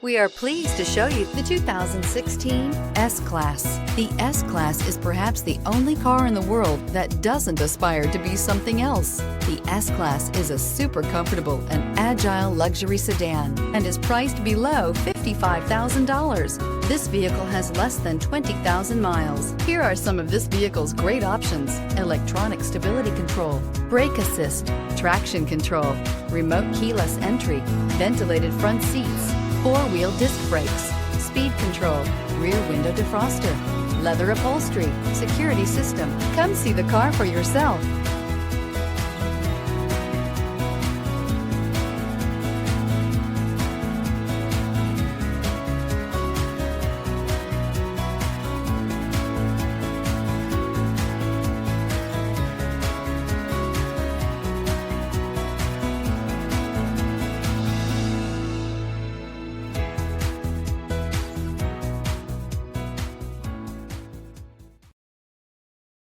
We are pleased to show you the 2016 S-Class. The S-Class is perhaps the only car in the world that doesn't aspire to be something else. The S-Class is a super comfortable and agile luxury sedan and is priced below $55,000. This vehicle has less than 20,000 miles. Here are some of this vehicle's great options: electronic stability control, brake assist, traction control, remote keyless entry, ventilated front seats, four-wheel disc brakes, speed control, rear window defroster, leather upholstery, security system. Come see the car for yourself.